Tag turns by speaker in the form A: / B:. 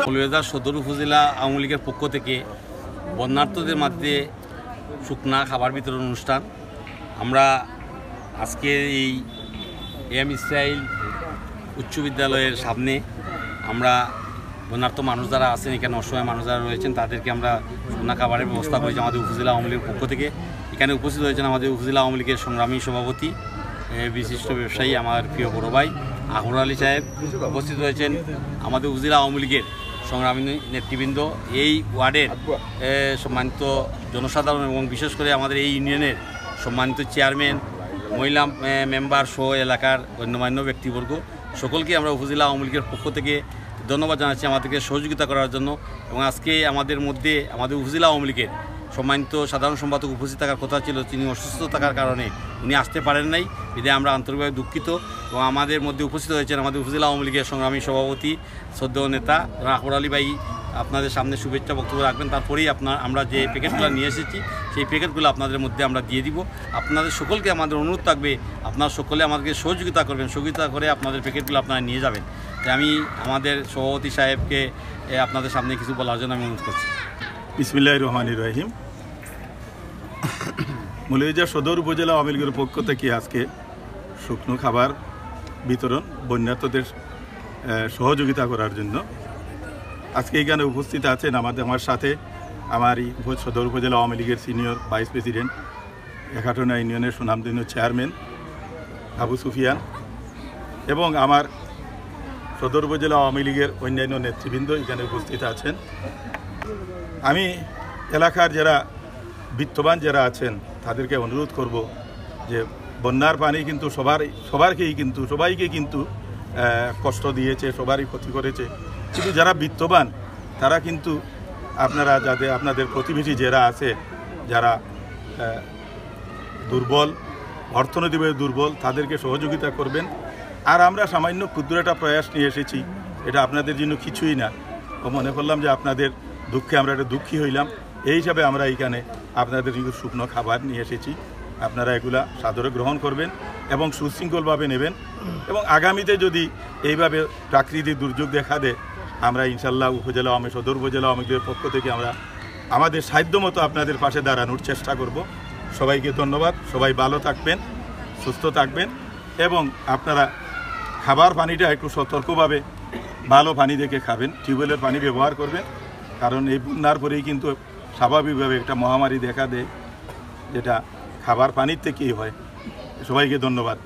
A: মৌলভীবাজার সদর উপজেলা আওয়ামী লীগের পক্ষ থেকে বন্যার্থদের মধ্যে শুকনা খাবার বিতরণ অনুষ্ঠান আমরা আজকে এই এম ইসরাইল উচ্চ বিদ্যালয়ের সামনে আমরা বন্যার্থ মানুষ যারা আছেন এখানে অসহায় মানুষ যারা রয়েছেন তাদেরকে আমরা শুকনা খাবারের ব্যবস্থা করেছি আমাদের উপজেলা আওয়ামী লীগের পক্ষ থেকে। এখানে উপস্থিত হয়েছেন আমাদের উপজেলা আওয়ামী লীগের সংগ্রামী সভাপতি বিশিষ্ট ব্যবসায়ী আমার প্রিয় বড় ভাই আহমদ আলী সাহেব, উপস্থিত হয়েছেন আমাদের উপজেলা আওয়ামী লীগের সংগ্রামী নেতৃবৃন্দ, এই ওয়ার্ডের সম্মানিত জনসাধারণ এবং বিশেষ করে আমাদের এই ইউনিয়নের সম্মানিত চেয়ারম্যান, মহিলা মেম্বার সহ এলাকার গণ্যমান্য ব্যক্তিবর্গ সকলকে আমরা উপজেলা আওয়ামী লীগের পক্ষ থেকে ধন্যবাদ জানাচ্ছি আমাদেরকে সহযোগিতা করার জন্য। এবং আজকে আমাদের মধ্যে আমাদের উপজেলা আওয়ামী লীগের সম্মানিত সাধারণ সম্পাদক উপস্থিত থাকার কথা ছিল, তিনি অসুস্থ থাকার কারণে উনি আসতে পারেন নাই, বিধায় আমরা আন্তরিকভাবে দুঃখিত। এবং আমাদের মধ্যে উপস্থিত হয়েছেন আমাদের উপজেলা আওয়ামী লীগের সংগ্রামী সভাপতি শ্রদ্ধেয় নেতা আহমদ আলী ভাই, আপনাদের সামনে শুভেচ্ছা বক্তব্য রাখবেন। তারপরেই আমরা যে প্যাকেটগুলো নিয়ে এসেছি সেই প্যাকেটগুলো আপনাদের মধ্যে আমরা দিয়ে দিব। আপনাদের সকলকে আমাদের অনুরোধ থাকবে আপনারা সকলে আমাদেরকে সহযোগিতা করবেন, সহযোগিতা করে আপনাদের প্যাকেটগুলো আপনারা নিয়ে যাবেন। তাই আমি আমাদের সভাপতি সাহেবকে আপনাদের সামনে কিছু বলার জন্য আমি অনুরোধ করছি।
B: বিসমিল্লাহির রহমানির রহিম। মৌলভীবাজার সদর উপজেলা আওয়ামী লীগের পক্ষ থেকে আজকে শুকনো খাবার বিতরণ বন্যার্থদের সহযোগিতা করার জন্য আজকে এখানে উপস্থিত আছেন আমার সাথে আমার সদর উপজেলা আওয়ামী লীগের সিনিয়র ভাইস প্রেসিডেন্ট, একাটনা ইউনিয়নের সুনামধন্য চেয়ারম্যান আবু সুফিয়ান এবং আমার সদর উপজেলা আওয়ামী লীগের অন্যান্য নেতৃবৃন্দ এখানে উপস্থিত আছেন। আমি এলাকার যারা বিত্তবান যারা আছেন তাদেরকে অনুরোধ করব যে বন্যার পানি কিন্তু সবাইকে কিন্তু কষ্ট দিয়েছে, সবারই ক্ষতি করেছে, কিন্তু যারা বিত্তবান তারা কিন্তু আপনাদের প্রতিবেশী যারা আছে, যারা দুর্বল, অর্থনৈতিকভাবে দুর্বল, তাদেরকে সহযোগিতা করবেন। আর আমরা সামান্য ক্ষুদ্র একটা প্রয়াস নিয়ে এসেছি, এটা আপনাদের জন্য কিছুই না। মনে করলাম যে আপনাদের দুঃখে আমরা একটা দুঃখী হইলাম, এই হিসাবে আমরা এইখানে আপনাদের শুকনো খাবার নিয়ে এসেছি। আপনারা এগুলা সাদরে গ্রহণ করবেন এবং সুশৃঙ্খলভাবে নেবেন। এবং আগামীতে যদি এইভাবে প্রাকৃতিক দুর্যোগ দেখা দেয়, আমরা ইনশাল্লাহ সদর উপজেলা আওয়ামী লীগের পক্ষ থেকে আমরা আমাদের সাধ্যমতো আপনাদের পাশে দাঁড়ানোর চেষ্টা করব। সবাইকে ধন্যবাদ। সবাই ভালো থাকবেন, সুস্থ থাকবেন এবং আপনারা খাবার পানিটা একটু সতর্কভাবে ভালো পানি দেখে খাবেন, টিউবওয়েলের পানি ব্যবহার করবেন, কারণ এই বন্যার পরেই কিন্তু স্বাভাবিকভাবে একটা মহামারী দেখা দেয়, যেটা খাবার পানির থেকেই হয়। সবাইকে ধন্যবাদ।